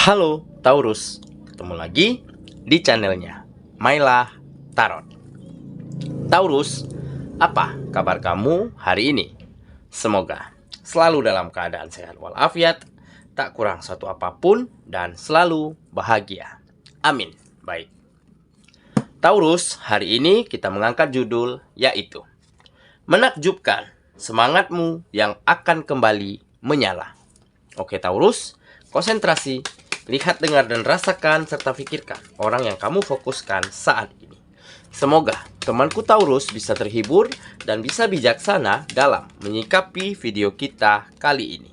Halo Taurus, ketemu lagi di channelnya Mylah Tarot. Taurus, apa kabar kamu hari ini? Semoga selalu dalam keadaan sehat walafiat, tak kurang satu apapun, dan selalu bahagia. Amin. Baik, Taurus, hari ini kita mengangkat judul yaitu Menakjubkan semangatmu yang akan kembali menyala. Oke Taurus, konsentrasi, lihat, dengar, dan rasakan, serta pikirkan orang yang kamu fokuskan saat ini. Semoga temanku Taurus bisa terhibur dan bisa bijaksana dalam menyikapi video kita kali ini.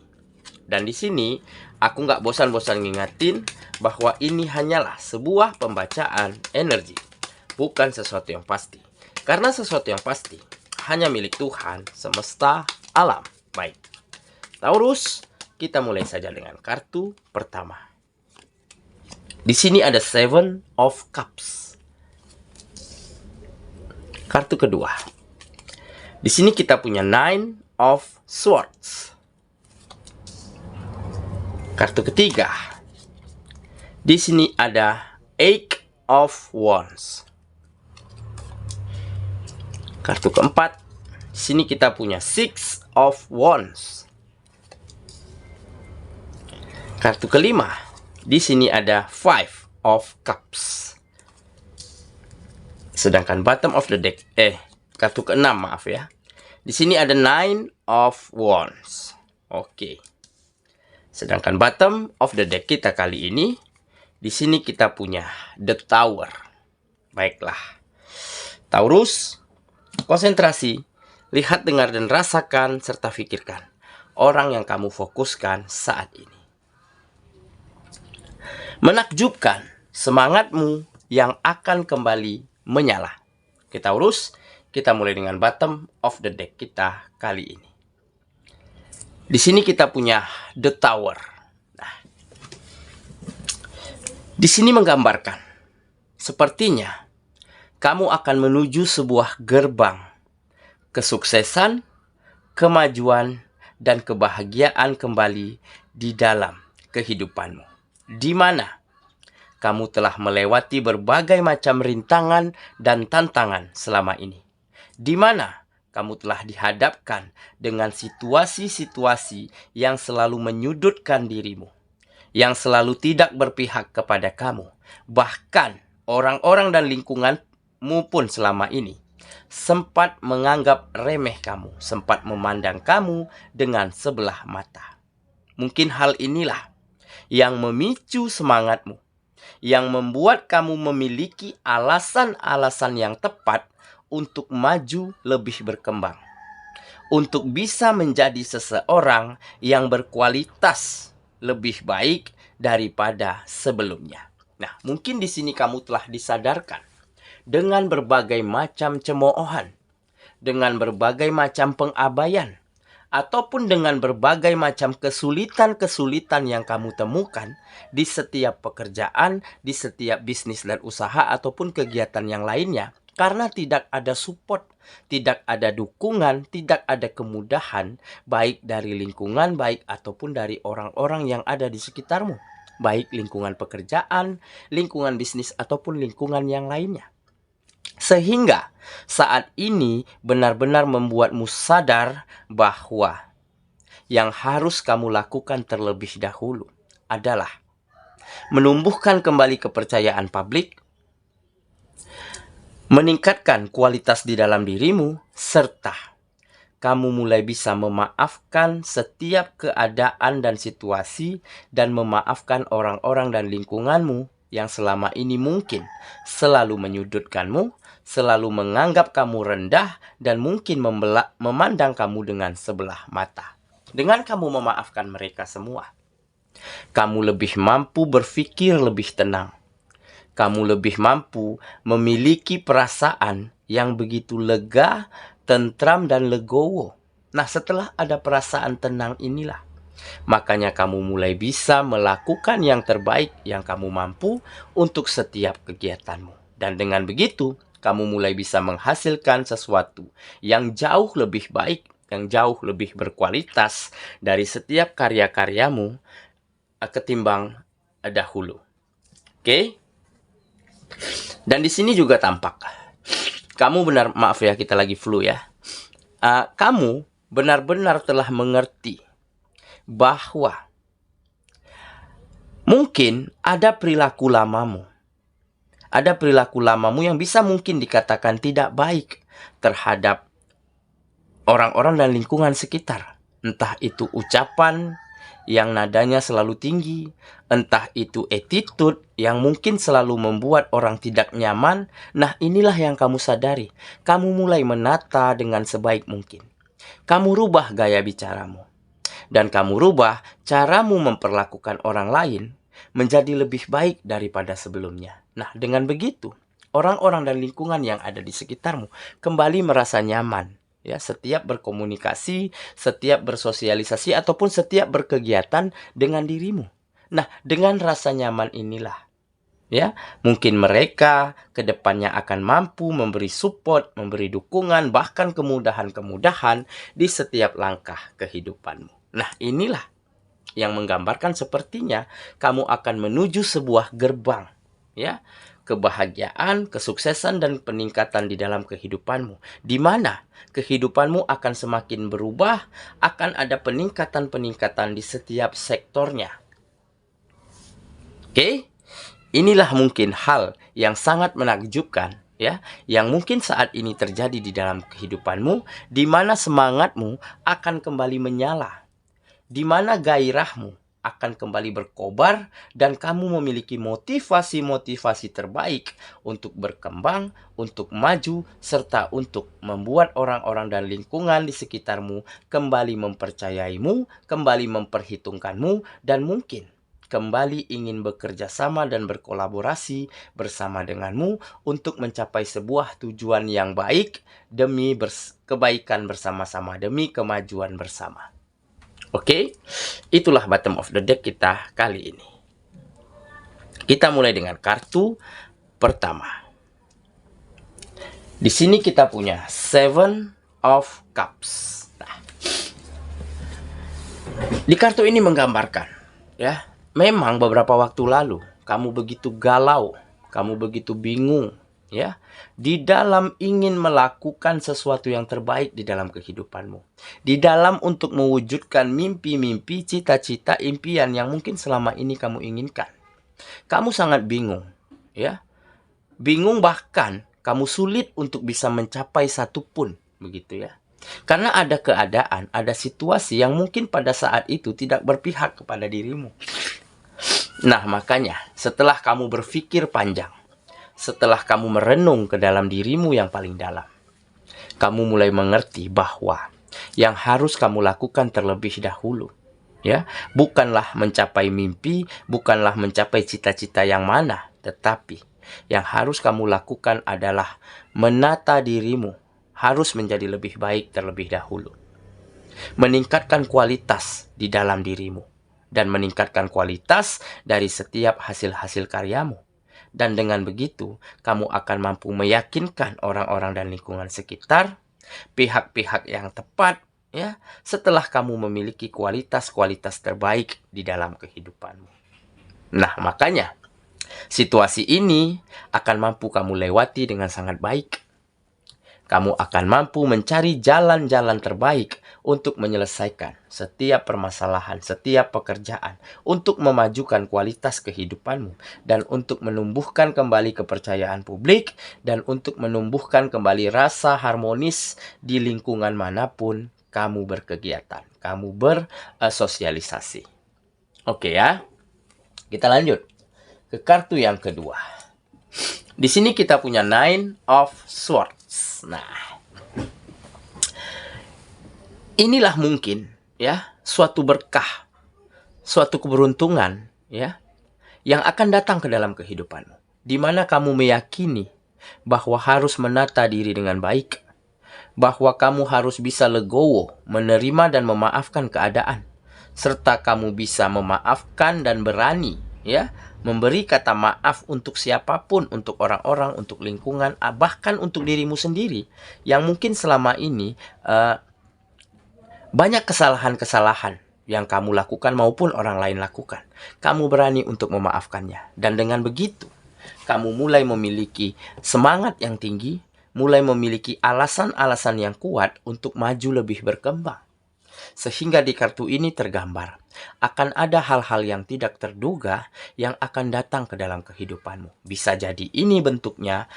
Dan di sini aku nggak bosan-bosan ngingetin bahwa ini hanyalah sebuah pembacaan energi, bukan sesuatu yang pasti. Karena sesuatu yang pasti hanya milik Tuhan semesta alam. Baik, Taurus, kita mulai saja dengan kartu pertama. Di sini ada Seven of Cups. Kartu kedua. Di sini kita punya Nine of Swords. Kartu ketiga. Di sini ada Eight of Wands. Kartu keempat. Di sini kita punya Six of Wands. Kartu kelima, di sini ada Five of Cups. Sedangkan bottom of the deck, kartu keenam, maaf ya. Di sini ada Nine of Wands. Oke. Sedangkan bottom of the deck kita kali ini, di sini kita punya The Tower. Baiklah, Taurus, konsentrasi, lihat, dengar, dan rasakan, serta pikirkan orang yang kamu fokuskan saat ini. Menakjubkan semangatmu yang akan kembali menyala. Oke Taurus, kita mulai dengan bottom of the deck kita kali ini. Di sini kita punya The Tower. Nah, di sini menggambarkan sepertinya kamu akan menuju sebuah gerbang kesuksesan, kemajuan, dan kebahagiaan kembali di dalam kehidupanmu, di mana kamu telah melewati berbagai macam rintangan dan tantangan selama ini, di mana kamu telah dihadapkan dengan situasi-situasi yang selalu menyudutkan dirimu, yang selalu tidak berpihak kepada kamu, bahkan orang-orang dan lingkunganmu pun selama ini sempat menganggap remeh kamu, sempat memandang kamu dengan sebelah mata. Mungkin hal inilah yang memicu semangatmu, yang membuat kamu memiliki alasan-alasan yang tepat untuk maju lebih berkembang, untuk bisa menjadi seseorang yang berkualitas lebih baik daripada sebelumnya. Nah, mungkin di sini kamu telah disadarkan dengan berbagai macam cemoohan, dengan berbagai macam pengabaian, ataupun dengan berbagai macam kesulitan-kesulitan yang kamu temukan di setiap pekerjaan, di setiap bisnis dan usaha ataupun kegiatan yang lainnya. Karena tidak ada support, tidak ada dukungan, tidak ada kemudahan, baik dari lingkungan, baik ataupun dari orang-orang yang ada di sekitarmu. Baik lingkungan pekerjaan, lingkungan bisnis, ataupun lingkungan yang lainnya. Sehingga saat ini benar-benar membuatmu sadar bahwa yang harus kamu lakukan terlebih dahulu adalah menumbuhkan kembali kepercayaan publik, meningkatkan kualitas di dalam dirimu, serta kamu mulai bisa memaafkan setiap keadaan dan situasi, dan memaafkan orang-orang dan lingkunganmu yang selama ini mungkin selalu menyudutkanmu, selalu menganggap kamu rendah, dan mungkin memandang kamu dengan sebelah mata. Dengan kamu memaafkan mereka semua, kamu lebih mampu berpikir lebih tenang. Kamu lebih mampu memiliki perasaan yang begitu lega, tentram, dan legowo. Nah, setelah ada perasaan tenang inilah, makanya kamu mulai bisa melakukan yang terbaik yang kamu mampu untuk setiap kegiatanmu. Dan dengan begitu, kamu mulai bisa menghasilkan sesuatu yang jauh lebih baik, yang jauh lebih berkualitas dari setiap karya-karyamu ketimbang dahulu. Oke? Dan di sini juga tampak. Kamu benar, maaf ya, kita lagi flu ya. Kamu benar-benar telah mengerti bahwa mungkin ada perilaku lamamu. Ada perilaku lamamu yang bisa mungkin dikatakan tidak baik terhadap orang-orang dan lingkungan sekitar. Entah itu ucapan yang nadanya selalu tinggi, entah itu attitude yang mungkin selalu membuat orang tidak nyaman. Nah, inilah yang kamu sadari. Kamu mulai menata dengan sebaik mungkin. Kamu rubah gaya bicaramu. Dan kamu rubah caramu memperlakukan orang lain menjadi lebih baik daripada sebelumnya. Nah, dengan begitu, orang-orang dan lingkungan yang ada di sekitarmu kembali merasa nyaman. Ya, setiap berkomunikasi, setiap bersosialisasi, ataupun setiap berkegiatan dengan dirimu. Nah, dengan rasa nyaman inilah, ya, mungkin mereka ke depannya akan mampu memberi support, memberi dukungan, bahkan kemudahan-kemudahan di setiap langkah kehidupanmu. Nah, inilah yang menggambarkan sepertinya kamu akan menuju sebuah gerbang, ya, kebahagiaan, kesuksesan, dan peningkatan di dalam kehidupanmu, di mana kehidupanmu akan semakin berubah, akan ada peningkatan-peningkatan di setiap sektornya. Oke? Inilah mungkin hal yang sangat menakjubkan, ya, yang mungkin saat ini terjadi di dalam kehidupanmu, di mana semangatmu akan kembali menyala, di mana gairahmu akan kembali berkobar, dan kamu memiliki motivasi-motivasi terbaik untuk berkembang, untuk maju, serta untuk membuat orang-orang dan lingkungan di sekitarmu kembali mempercayaimu, kembali memperhitungkanmu, dan mungkin kembali ingin bekerja sama dan berkolaborasi bersama denganmu untuk mencapai sebuah tujuan yang baik demi kebaikan bersama-sama, demi kemajuan bersama. Oke, itulah bottom of the deck kita kali ini. Kita mulai dengan kartu pertama. Di sini kita punya Seven of Cups. Nah, di kartu ini menggambarkan, ya, memang beberapa waktu lalu kamu begitu galau, kamu begitu bingung, ya, di dalam ingin melakukan sesuatu yang terbaik di dalam kehidupanmu, di dalam untuk mewujudkan mimpi-mimpi, cita-cita, impian yang mungkin selama ini kamu inginkan. Kamu sangat bingung, ya, bingung, bahkan kamu sulit untuk bisa mencapai satu pun, begitu ya, karena ada keadaan, ada situasi yang mungkin pada saat itu tidak berpihak kepada dirimu. Nah, makanya setelah kamu berpikir panjang, setelah kamu merenung ke dalam dirimu yang paling dalam, kamu mulai mengerti bahwa yang harus kamu lakukan terlebih dahulu, ya, bukanlah mencapai mimpi, bukanlah mencapai cita-cita yang mana, tetapi yang harus kamu lakukan adalah menata dirimu, harus menjadi lebih baik terlebih dahulu. Meningkatkan kualitas di dalam dirimu, dan meningkatkan kualitas dari setiap hasil-hasil karyamu. Dan dengan begitu, kamu akan mampu meyakinkan orang-orang dan lingkungan sekitar, pihak-pihak yang tepat, ya, setelah kamu memiliki kualitas-kualitas terbaik di dalam kehidupanmu. Nah, makanya situasi ini akan mampu kamu lewati dengan sangat baik. Kamu akan mampu mencari jalan-jalan terbaik untuk menyelesaikan setiap permasalahan, setiap pekerjaan, untuk memajukan kualitas kehidupanmu, dan untuk menumbuhkan kembali kepercayaan publik, dan untuk menumbuhkan kembali rasa harmonis di lingkungan manapun kamu berkegiatan, kamu bersosialisasi. Oke ya, kita lanjut ke kartu yang kedua. Di sini kita punya Nine of Swords. Nah, inilah mungkin, ya, suatu berkah, suatu keberuntungan, ya, yang akan datang ke dalam kehidupanmu, di mana kamu meyakini bahwa harus menata diri dengan baik, bahwa kamu harus bisa legowo, menerima dan memaafkan keadaan, serta kamu bisa memaafkan dan berani, ya, memberi kata maaf untuk siapapun, untuk orang-orang, untuk lingkungan, bahkan untuk dirimu sendiri yang mungkin selama ini banyak kesalahan-kesalahan yang kamu lakukan maupun orang lain lakukan. Kamu berani untuk memaafkannya. Dan dengan begitu, kamu mulai memiliki semangat yang tinggi, mulai memiliki alasan-alasan yang kuat untuk maju lebih berkembang. Sehingga di kartu ini tergambar, akan ada hal-hal yang tidak terduga yang akan datang ke dalam kehidupanmu. Bisa jadi ini bentuknya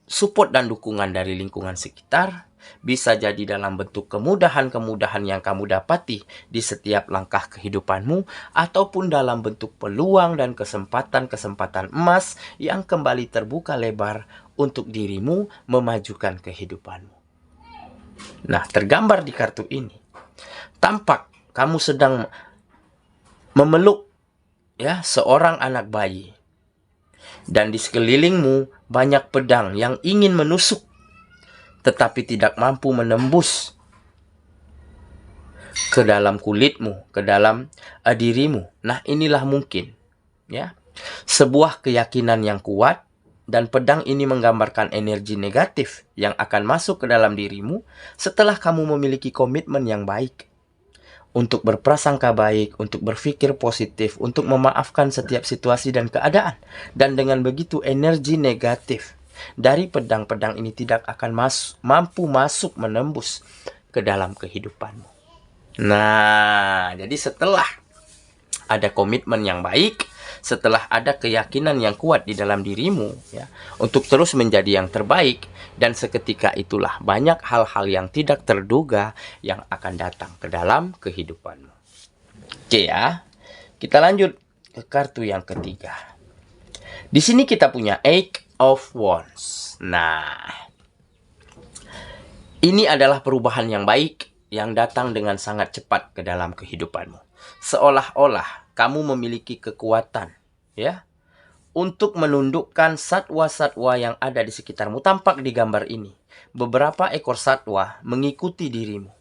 support dan dukungan dari lingkungan sekitar, bisa jadi dalam bentuk kemudahan-kemudahan yang kamu dapati di setiap langkah kehidupanmu, ataupun dalam bentuk peluang dan kesempatan-kesempatan emas yang kembali terbuka lebar untuk dirimu memajukan kehidupanmu. Nah, tergambar di kartu ini, tampak kamu sedang memeluk seorang anak bayi. Dan di sekelilingmu banyak pedang yang ingin menusuk, tetapi tidak mampu menembus ke dalam kulitmu, ke dalam dirimu. Nah, inilah mungkin sebuah keyakinan yang kuat, dan pedang ini menggambarkan energi negatif yang akan masuk ke dalam dirimu setelah kamu memiliki komitmen yang baik untuk berprasangka baik, untuk berpikir positif, untuk memaafkan setiap situasi dan keadaan. Dan dengan begitu energi negatif dari pedang-pedang ini tidak akan mampu masuk menembus ke dalam kehidupanmu. Nah, jadi setelah ada komitmen yang baik, setelah ada keyakinan yang kuat di dalam dirimu untuk terus menjadi yang terbaik, dan seketika itulah banyak hal-hal yang tidak terduga yang akan datang ke dalam kehidupanmu. Oke ya, kita lanjut ke kartu yang ketiga. Di sini kita punya Eight of Wands. Nah, ini adalah perubahan yang baik yang datang dengan sangat cepat ke dalam kehidupanmu. Seolah-olah kamu memiliki kekuatan untuk menundukkan satwa-satwa yang ada di sekitarmu. Tampak di gambar ini, beberapa ekor satwa mengikuti dirimu.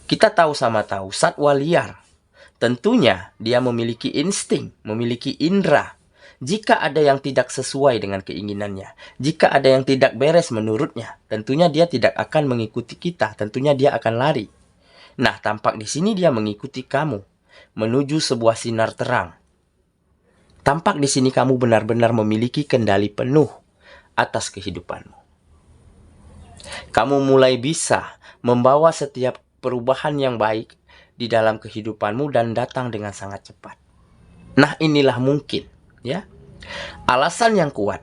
Kita tahu satwa liar. Tentunya dia memiliki insting, memiliki indera. Jika ada yang tidak sesuai dengan keinginannya, jika ada yang tidak beres menurutnya, tentunya dia tidak akan mengikuti kita, tentunya dia akan lari. Nah, tampak di sini dia mengikuti kamu menuju sebuah sinar terang. Tampak di sini kamu benar-benar memiliki kendali penuh atas kehidupanmu. Kamu mulai bisa membawa setiap perubahan yang baik di dalam kehidupanmu dan datang dengan sangat cepat. Nah, inilah mungkin alasan yang kuat,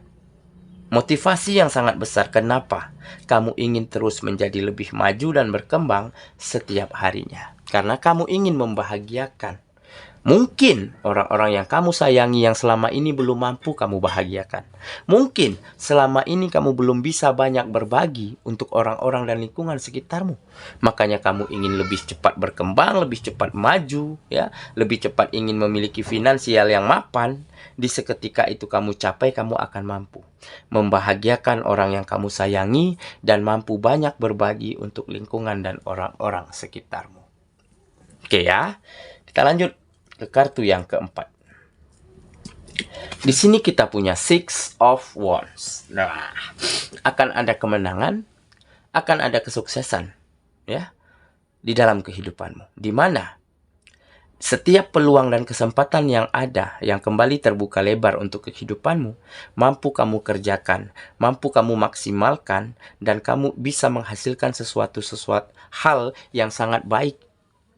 motivasi yang sangat besar kenapa kamu ingin terus menjadi lebih maju dan berkembang setiap harinya. Karena kamu ingin membahagiakan mungkin orang-orang yang kamu sayangi yang selama ini belum mampu kamu bahagiakan. Mungkin selama ini kamu belum bisa banyak berbagi untuk orang-orang dan lingkungan sekitarmu. Makanya kamu ingin lebih cepat berkembang, lebih cepat maju, lebih cepat ingin memiliki finansial yang mapan. Di seketika itu kamu capai, kamu akan mampu membahagiakan orang yang kamu sayangi dan mampu banyak berbagi untuk lingkungan dan orang-orang sekitarmu. Oke ya, kita lanjut ke kartu yang keempat. Di sini kita punya Six of Wands. Nah, akan ada kemenangan, akan ada kesuksesan di dalam kehidupanmu, di mana setiap peluang dan kesempatan yang ada yang kembali terbuka lebar untuk kehidupanmu, mampu kamu kerjakan, mampu kamu maksimalkan, dan kamu bisa menghasilkan sesuatu hal yang sangat baik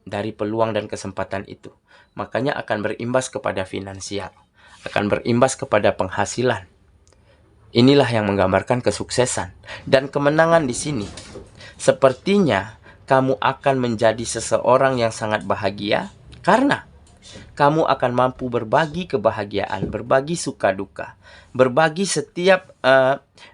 dari peluang dan kesempatan itu. Makanya akan berimbas kepada finansial, akan berimbas kepada penghasilan. Inilah yang menggambarkan kesuksesan dan kemenangan di sini. Sepertinya kamu akan menjadi seseorang yang sangat bahagia karena kamu akan mampu berbagi kebahagiaan, berbagi suka duka, berbagi setiap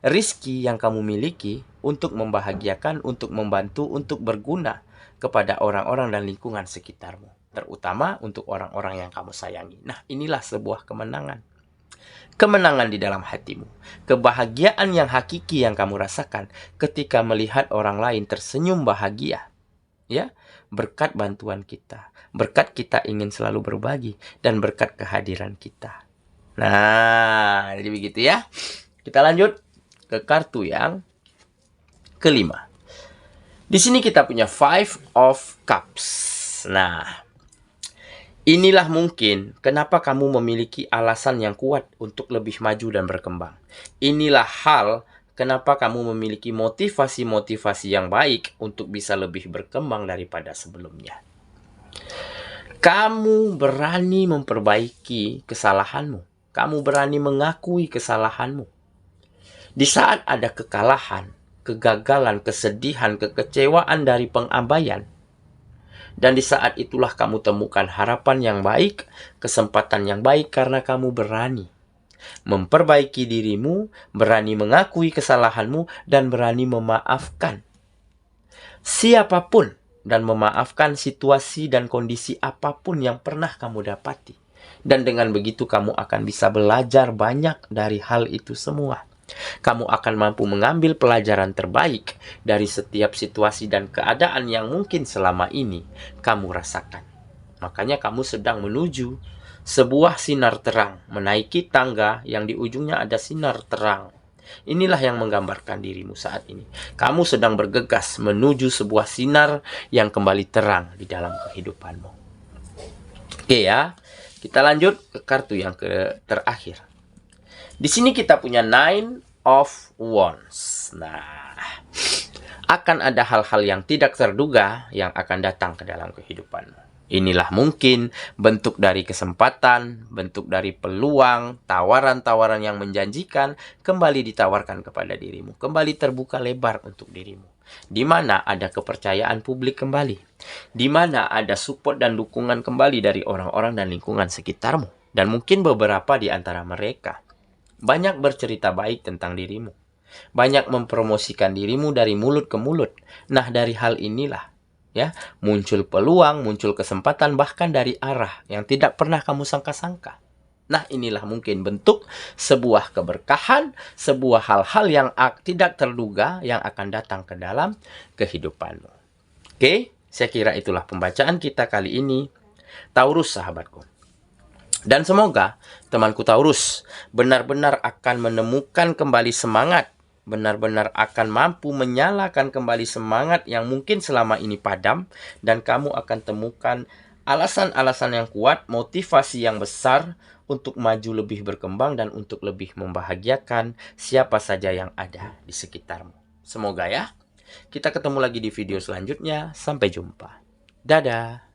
rizki yang kamu miliki untuk membahagiakan, untuk membantu, untuk berguna kepada orang-orang dan lingkungan sekitarmu, terutama untuk orang-orang yang kamu sayangi. Nah, inilah sebuah kemenangan. Kemenangan di dalam hatimu. Kebahagiaan yang hakiki yang kamu rasakan ketika melihat orang lain tersenyum bahagia. Berkat bantuan kita. Berkat kita ingin selalu berbagi. Dan berkat kehadiran kita. Nah, jadi begitu ya. Kita lanjut ke kartu yang kelima. Di sini kita punya Five of Cups. Nah, Inilah mungkin kenapa kamu memiliki alasan yang kuat untuk lebih maju dan berkembang. Inilah hal kenapa kamu memiliki motivasi-motivasi yang baik untuk bisa lebih berkembang daripada sebelumnya. Kamu berani memperbaiki kesalahanmu. Kamu berani mengakui kesalahanmu. Di saat ada kekalahan, kegagalan, kesedihan, kekecewaan dari pengabaian, dan di saat itulah kamu temukan harapan yang baik, kesempatan yang baik karena kamu berani memperbaiki dirimu, berani mengakui kesalahanmu, dan berani memaafkan siapapun dan memaafkan situasi dan kondisi apapun yang pernah kamu dapati. Dan dengan begitu kamu akan bisa belajar banyak dari hal itu semua. Kamu akan mampu mengambil pelajaran terbaik dari setiap situasi dan keadaan yang mungkin selama ini kamu rasakan. Makanya kamu sedang menuju sebuah sinar terang, menaiki tangga yang di ujungnya ada sinar terang. Inilah yang menggambarkan dirimu saat ini. Kamu sedang bergegas menuju sebuah sinar yang kembali terang di dalam kehidupanmu. Oke ya, kita lanjut ke kartu yang terakhir. Di sini kita punya Nine of Wands. Nah, akan ada hal-hal yang tidak terduga yang akan datang ke dalam kehidupanmu. Inilah mungkin bentuk dari kesempatan, bentuk dari peluang, tawaran-tawaran yang menjanjikan kembali ditawarkan kepada dirimu. Kembali terbuka lebar untuk dirimu. Di mana ada kepercayaan publik kembali. Di mana ada support dan dukungan kembali dari orang-orang dan lingkungan sekitarmu. Dan mungkin beberapa di antara mereka banyak bercerita baik tentang dirimu. Banyak mempromosikan dirimu dari mulut ke mulut. Nah, dari hal inilah ya, muncul peluang, muncul kesempatan bahkan dari arah yang tidak pernah kamu sangka-sangka. Nah, inilah mungkin bentuk sebuah keberkahan, sebuah hal-hal yang tidak terduga yang akan datang ke dalam kehidupanmu. Oke, saya kira itulah pembacaan kita kali ini. Taurus, sahabatku. Dan semoga temanku Taurus benar-benar akan menemukan kembali semangat, benar-benar akan mampu menyalakan kembali semangat yang mungkin selama ini padam, dan kamu akan temukan alasan-alasan yang kuat, motivasi yang besar untuk maju lebih berkembang dan untuk lebih membahagiakan siapa saja yang ada di sekitarmu. Semoga ya. Kita ketemu lagi di video selanjutnya. Sampai jumpa. Dadah.